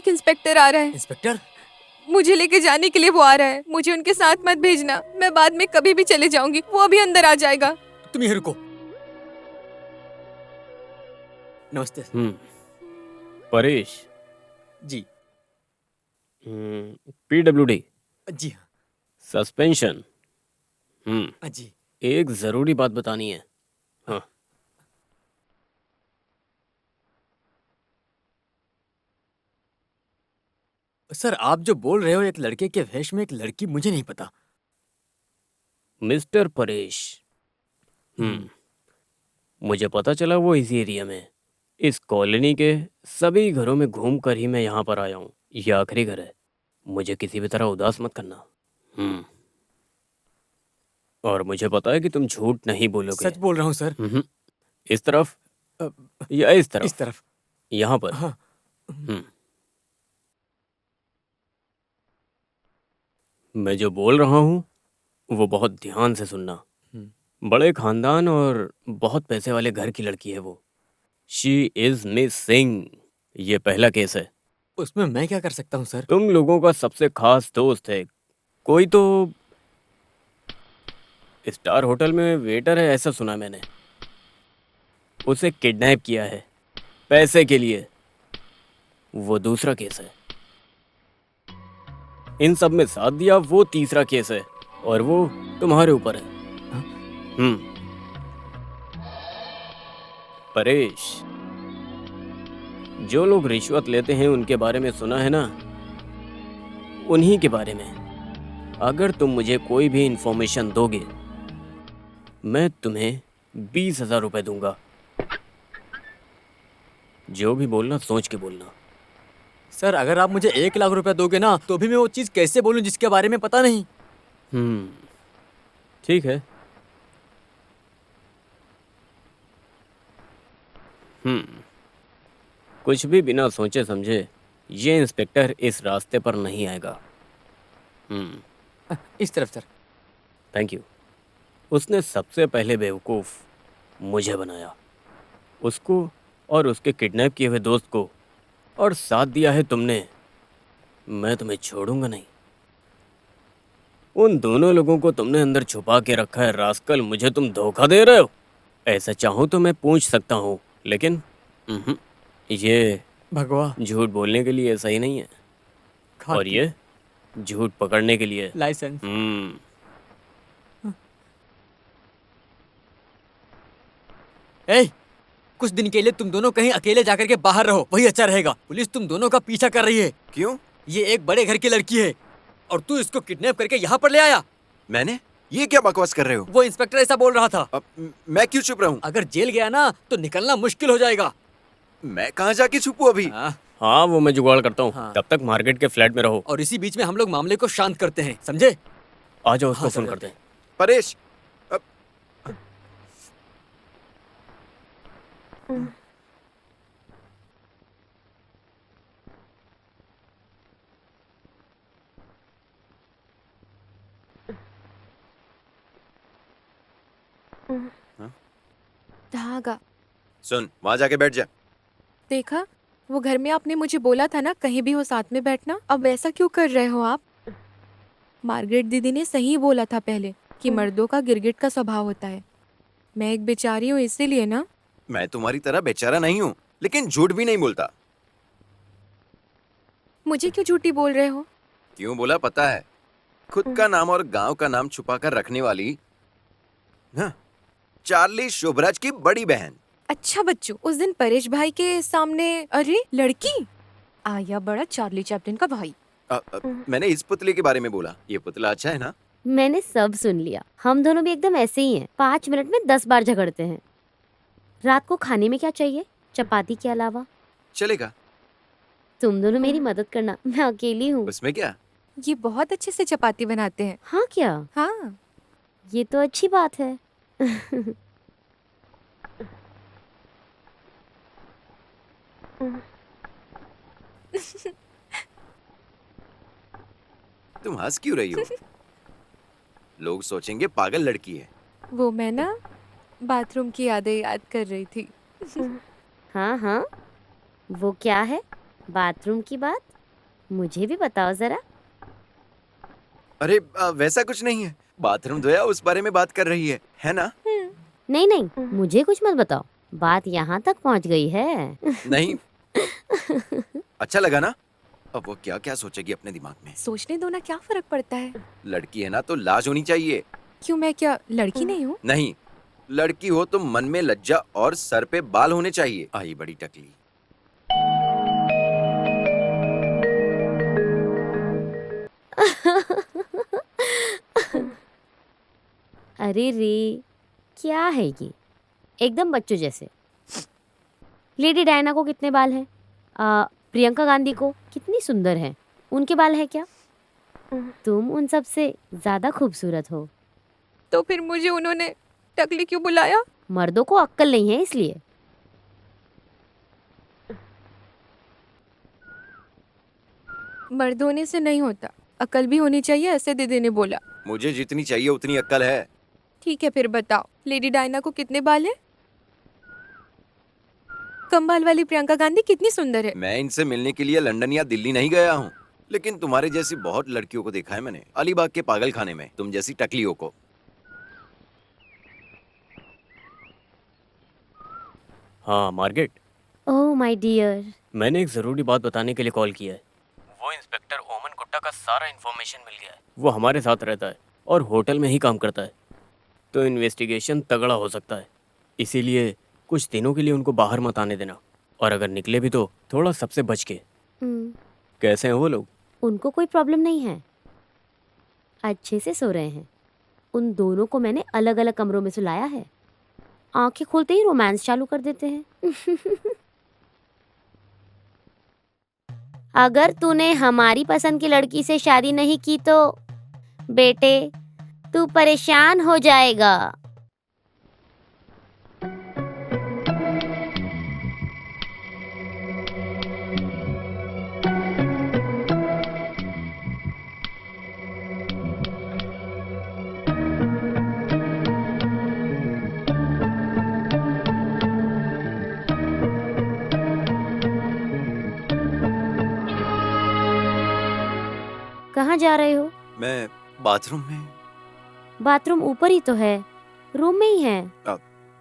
एक इंस्पेक्टर आ रहा है। इंस्पेक्टर? मुझे लेके जाने के लिए वो आ रहा है। मुझे उनके साथ मत भेजना, मैं बाद में कभी भी चले जाऊंगी। वो अभी अंदर आ जाएगा। तुम यहीं रुको। नमस्ते। परेश। जी। PWD जी हाँ। सस्पेंशन। जी। एक जरूरी बात बतानी है। हाँ। सर, आप जो बोल रहे हो एक लड़के के वेश में एक लड़की, मुझे नहीं पता। मिस्टर परेश, मुझे पता चला वो इसी एरिया में, इस कॉलोनी के सभी घरों में घूम कर ही मैं यहाँ पर आया हूँ। ये आखिरी घर है। मुझे किसी भी तरह उदास मत करना। और मुझे पता है कि तुम झूठ नहीं बोलोगे। सच बोल रहा हूँ सर। इस तरफ या इस तरफ? इस तरफ। यहाँ पर। हाँ। मैं जो बोल रहा हूँ वो बहुत ध्यान से सुनना। बड़े खानदान और बहुत पैसे वाले घर की लड़की है वो। She is missing. ये पहला केस है। उसमें मैं क्या कर सकता हूँ सर? तुम लोगों का सबसे खास दोस्त है कोई, तो स्टार होटल में वेटर है ऐसा सुना मैंने। उसे किडनैप किया है पैसे के लिए। वो दूसरा केस है। इन सब में साथ दिया वो तीसरा केस है, और वो तुम्हारे ऊपर है। परेश, जो लोग रिश्वत लेते हैं उनके बारे में सुना है ना, उन्हीं के बारे में। अगर तुम मुझे कोई भी इंफॉर्मेशन दोगे, मैं तुम्हें 20,000 रुपए दूंगा। जो भी बोलना सोच के बोलना। सर, अगर आप मुझे 1 लाख रुपया दोगे ना, तो भी मैं वो चीज कैसे बोलूं जिसके बारे में पता नहीं। ठीक है। कुछ भी बिना सोचे समझे ये इंस्पेक्टर इस रास्ते पर नहीं आएगा। इस तरफ सर। Thank you. उसने सबसे पहले बेवकूफ मुझे बनाया, उसको और उसके किडनैप किए हुए दोस्त को, और साथ दिया है तुमने। मैं तुम्हें छोड़ूंगा नहीं। उन दोनों लोगों को तुमने अंदर छुपा के रखा है। रास्कल, मुझे तुम धोखा दे रहे हो। ऐसा चाहूं तो मैं पूछ सकता हूँ, लेकिन ये भगवा झूठ बोलने के लिए सही नहीं है, और ये झूठ पकड़ने के लिए लाइसेंस। कुछ दिन के लिए तुम दोनों कहीं अकेले जाकर के बाहर रहो, वही अच्छा रहेगा। पुलिस तुम दोनों का पीछा कर रही है। क्यों? ये एक बड़े घर की लड़की है और तू इसको किडनैप करके यहाँ पर ले आया। मैंने? ये क्या बकवास कर रहे हो? वो इंस्पेक्टर ऐसा बोल रहा था। मैं क्यों चुप रहूं? अगर जेल गया ना तो निकलना मुश्किल हो जाएगा। मैं कहाँ जाके छुपूं अभी? हाँ, वो मैं जुगाड़ करता हूँ। तब तक मार्केट के फ्लैट में रहो, और इसी बीच में हम लोग मामले को शांत करते हैं, समझे? आ जाओ, उसको फोन करते हैं। परेश, धागा। सुन, वहाँ जाके बैठ जा। देखा, वो घर में आपने मुझे बोला था ना कहीं भी हो साथ में बैठना। अब ऐसा क्यों कर रहे हो आप? मार्गरेट दीदी ने सही बोला था पहले कि मर्दों का गिरगिट का स्वभाव होता है। मैं एक बेचारी हूँ इसीलिए ना। मैं तुम्हारी तरह बेचारा नहीं हूँ, लेकिन झूठ भी नहीं बोलता। मुझे क्यों झूठी बोल रहे हो? क्यों बोला पता है? खुद का नाम और गांव का नाम छुपा कर रखने वाली चार्ली शोभराज की बड़ी बहन। अच्छा बच्चों, उस दिन परेश भाई के सामने अरे लड़की आया, बड़ा चार्ली चैपलिन का भाई। मैंने इस पुतले के बारे में बोला। ये पुतला अच्छा है ना? मैंने सब सुन लिया। हम दोनों भी एकदम ऐसे ही हैं। 5 मिनट में 10 बार झगड़ते हैं। रात को खाने में क्या चाहिए चपाती के अलावा? चलेगा। तुम दोनों मेरी मदद करना, मैं अकेली हूँ। उसमें क्या? ये बहुत अच्छे से चपाती बनाते हैं। हाँ क्या? हाँ। ये तो अच्छी बात है। तुम हंस क्यों रही हो? लोग सोचेंगे पागल लड़की है। वो मैं ना बाथरूम की यादें याद कर रही थी। हाँ हाँ, वो क्या है बाथरूम की बात? मुझे भी बताओ जरा। अरे वैसा कुछ नहीं है। बाथरूम धोया उस बारे में बात कर रही है ना? नहीं नहीं, मुझे कुछ मत बताओ। बात यहाँ तक पहुँच गई है। नहीं। अच्छा लगा ना? अब वो क्या क्या सोचेगी अपने दिमाग में। सोचने दो ना, क्या फर्क पड़ता है? लड़की है ना तो लाज होनी चाहिए। क्यों, मैं क्या लड़की नहीं हूँ? नहीं, लड़की हो तो मन में लज्जा और सर पे बाल होने चाहिए। आई बड़ी टकली। अरे रे, क्या है ये? एकदम बच्चों जैसे। लेडी डायना को कितने बाल हैं? प्रियंका गांधी को कितनी सुंदर है, उनके बाल है क्या? तुम उन सब से ज्यादा खूबसूरत हो। तो फिर मुझे उन्होंने टकली क्यों बुलाया? मर्दों को अक्ल नहीं है इसलिए। मर्द होने से नहीं होता, अकल भी होनी चाहिए, ऐसे दीदी ने बोला। मुझे जितनी चाहिए उतनी अक्ल है। ठीक है फिर बताओ, लेडी डायना को कितने बाल हैं? कम बाल वाली प्रियंका गांधी कितनी सुंदर है। मैं इनसे मिलने के लिए लंदन या दिल्ली नहीं गया हूँ, लेकिन तुम्हारे जैसी बहुत लड़कियों को देखा है मैंने अलीबाग के पागल खाने में, तुम जैसी टकलियों को। हाँ मार्गेट, ओह माय डियर। मैंने एक ज़रूरी बात बताने के लिए कॉल किया है। वो इंस्पेक्टर ओमन गुट्टा का सारा इन्फॉर्मेशन मिल गया है। वो हमारे साथ रहता है और होटल में ही काम करता है, तो इन्वेस्टिगेशन तगड़ा हो सकता है। इसीलिए कुछ दिनों के लिए उनको बाहर मत आने देना, और अगर निकले भी तो थोड़ा सबसे बच के। कैसे हैं वो लोग? उनको कोई प्रॉब्लम नहीं है, अच्छे से सो रहे हैं। उन दोनों को मैंने अलग अलग कमरों में सुलाया है। आंखें खोलते ही रोमांस चालू कर देते हैं। अगर तूने हमारी पसंद की लड़की से शादी नहीं की तो बेटे तू परेशान हो जाएगा। कहाँ जा रहे हो? मैं बाथरूम में। बाथरूम ऊपर ही तो है, रूम में ही है।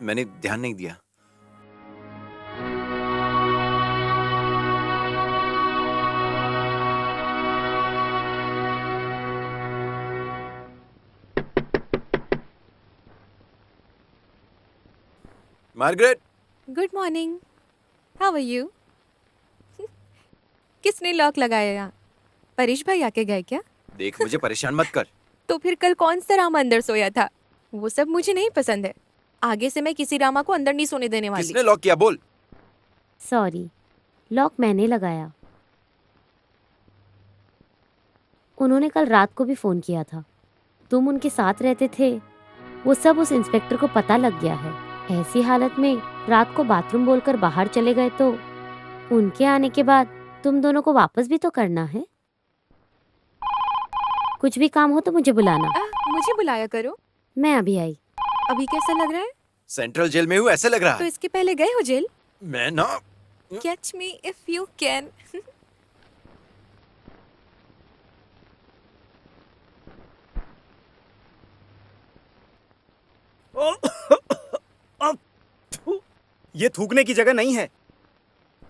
मैंने ध्यान नहीं दिया। Margaret. Good morning, how are you? किसने लॉक लगाया यहाँ? परेश भाई आके गए क्या? देख मुझे परेशान मत कर। तो फिर कल कौन सा रामा अंदर सोया था? वो सब मुझे नहीं पसंद है। आगे से मैं किसी रामा को अंदर नहीं सोने देने वाली। किसने लॉक किया बोल? सॉरी, लॉक मैंने लगाया। उन्होंने कल रात को भी फोन किया था। तुम उनके साथ रहते थे, वो सब उस इंस्पेक्टर को पता लग गया है। ऐसी हालत में रात को बाथरूम बोलकर बाहर चले गए तो उनके आने के बाद तुम दोनों को वापस भी तो करना है। कुछ भी काम हो तो मुझे बुलाना। मुझे बुलाया करो। मैं अभी आई। अभी कैसा लग रहा है? सेंट्रल जेल में हूँ ऐसे लग रहा तो है। इसके पहले गए हो जेल? मैं ना catch me if you can. ये थूकने की जगह नहीं है।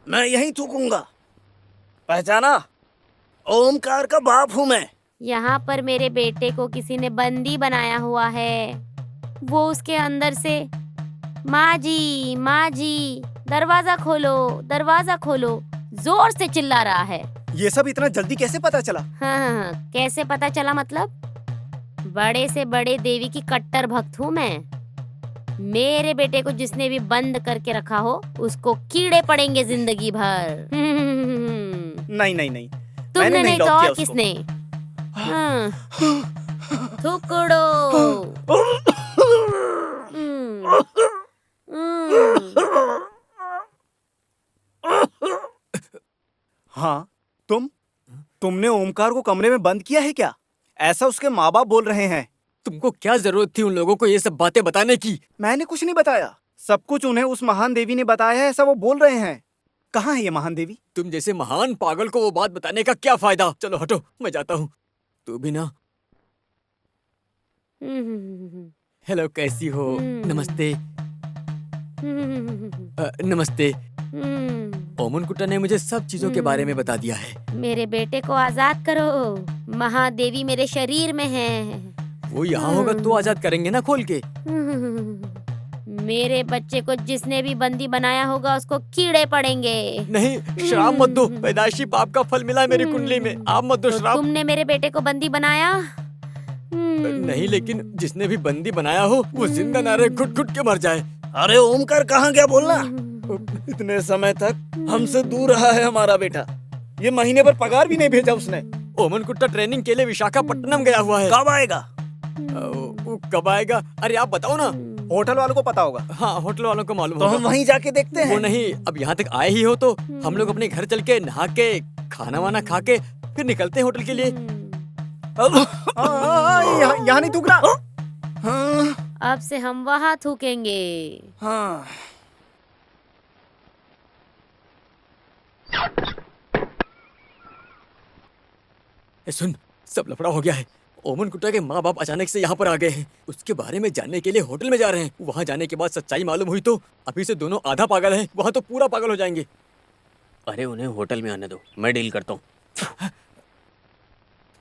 मैं यहीं थूकूंगा। पहचाना? ओमकार का बाप हूं मैं। यहाँ पर मेरे बेटे को किसी ने बंदी बनाया हुआ है। वो उसके अंदर से माँ जी दरवाजा खोलो, दरवाजा खोलो जोर से चिल्ला रहा है। ये सब इतना जल्दी कैसे पता चला? हाँ, कैसे पता चला मतलब? बड़े से बड़े देवी की कट्टर भक्त हूँ मैं। मेरे बेटे को जिसने भी बंद करके रखा हो उसको कीड़े पड़ेंगे जिंदगी भर। नहीं नहीं नहीं, तुमने मैंने नहीं तो लॉक किया और उसको। किसने? हाँ। थुकड़ो। हाँ, तुमने ओमकार को कमरे में बंद किया है क्या? ऐसा उसके माँ बाप बोल रहे हैं। तुमको क्या जरूरत थी उन लोगों को ये सब बातें बताने की? मैंने कुछ नहीं बताया, सब कुछ उन्हें उस महान देवी ने बताया है, ऐसा वो बोल रहे हैं। कहाँ है ये महान देवी? तुम जैसे महान पागल को वो बात बताने का क्या फायदा? चलो हटो, मैं जाता हूँ। तू भी ना। हेलो, कैसी हो? नमस्ते। नमस्ते। ओमन कुट्टा ने मुझे सब चीजों के बारे में बता दिया है। मेरे बेटे को आजाद करो, महादेवी मेरे शरीर में है। वो यहाँ होगा तो आजाद करेंगे ना खोल के। मेरे बच्चे को जिसने भी बंदी बनाया होगा उसको कीड़े पड़ेंगे। नहीं, श्राप मत दो। पैदाइशी पाप का फल मिला है मेरी कुंडली में। आप मत दो तो श्राप। तुमने मेरे बेटे को बंदी बनाया? नहीं, लेकिन जिसने भी बंदी बनाया हो वो जिंदा ना रहे, घुट घुट के मर जाए। अरे ओमकार, कहाँ गया बोलना? इतने समय तक हमसे दूर रहा है हमारा बेटा। ये महीने भर पगार भी नहीं भेजा उसने। ओमन कुट्टा ट्रेनिंग के लिए विशाखापट्टनम गया हुआ है। कब आएगा? वो कब आएगा? अरे आप बताओ ना। होटल वालों को पता होगा। हाँ, होटल वालों को मालूम तो होगा। हम वहीं जाके देखते हैं। वो नहीं, अब यहाँ तक आए ही हो तो हम लोग अपने घर चल के नहा के खाना वाना खा के फिर निकलते हैं होटल के लिए। यहाँ नहीं थूकना। हाँ, अब से हम वहाँ थूकेंगे। हाँ। सुन, सब लफड़ा हो गया है। ओमन कुट्टा के माँ बाप अचानक से यहाँ पर आ गए हैं। उसके बारे में जानने के लिए होटल में जा रहे हैं। वहाँ जाने के बाद सच्चाई मालूम हुई तो अभी से दोनों आधा पागल हैं, वहाँ तो पूरा पागल हो जाएंगे। अरे उन्हें होटल में आने दो, मैं डील करता हूँ।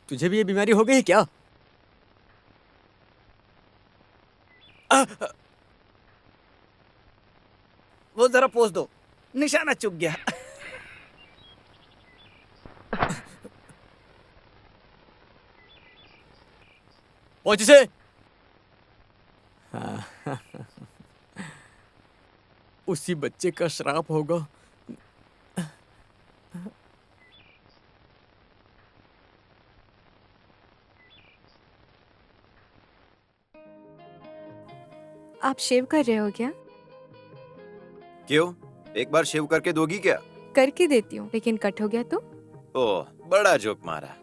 तुझे भी ये बीमारी हो गई है क्या? वो जरा पोस दो, निशाना चुक गया। पहुंच से। हाँ। उसी बच्चे का श्राप होगा। आप शेव कर रहे हो क्या? क्यों? एक बार शेव करके दोगी क्या? करके देती हूँ, लेकिन कट हो गया तो? ओह, बड़ा जोक मारा।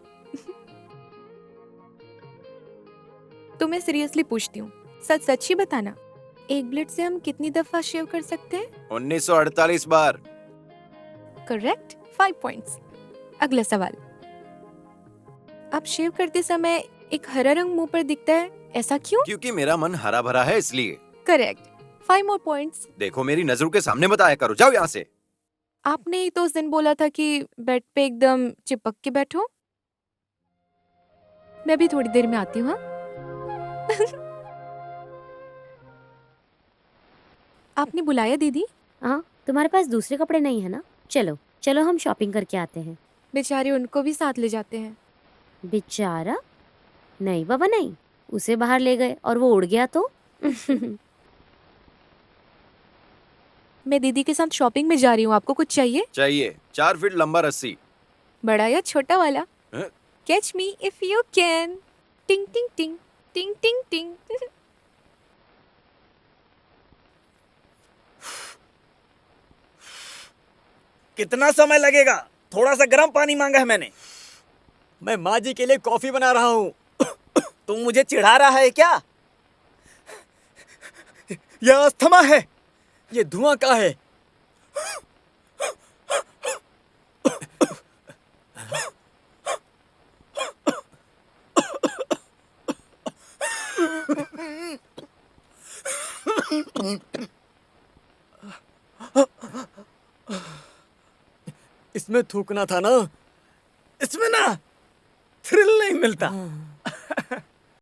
तो मैं सीरियसली पूछती हूँ, सच सच ही बताना, एक ब्लेड से हम कितनी दफा शेव कर सकते हैं? 1948 बार। Correct, 5 points. अगला सवाल, आप शेव करते समय एक हरा रंग मुंह पर दिखता है, ऐसा क्यों? क्योंकि मेरा मन हरा भरा है इसलिए। Correct, 5 more points. देखो, मेरी नजरों के सामने बताया करो, जाओ यहाँ से। आपने ही तो उस दिन बोला था कि बेड पे एकदम चिपक के बैठो। मैं भी थोड़ी देर में आती हूँ। हाँ? आपने बुलाया दीदी? हाँ, तुम्हारे पास दूसरे कपड़े नहीं है ना? चलो चलो हम शॉपिंग करके आते हैं। बेचारे, उनको भी साथ ले जाते हैं। बेचारा? नहीं बाबा नहीं, उसे बाहर ले गए और वो उड़ गया तो? मैं दीदी के साथ शॉपिंग में जा रही हूँ, आपको कुछ चाहिए? चाहिए 4 फीट लंबा रस्सी। बड़ा या छोटा वाला? हैं? Catch me if you can. टिंग टिंग टिंग टिंग टिंग टिंग। कितना समय लगेगा? थोड़ा सा गर्म पानी मांगा है मैंने। मैं माँ जी के लिए कॉफी बना रहा हूँ। तुम मुझे चिढ़ा रहा है क्या? यह अस्थमा है। ये धुआं का है। इसमें थूकना था ना। इसमें ना थ्रिल नहीं मिलता।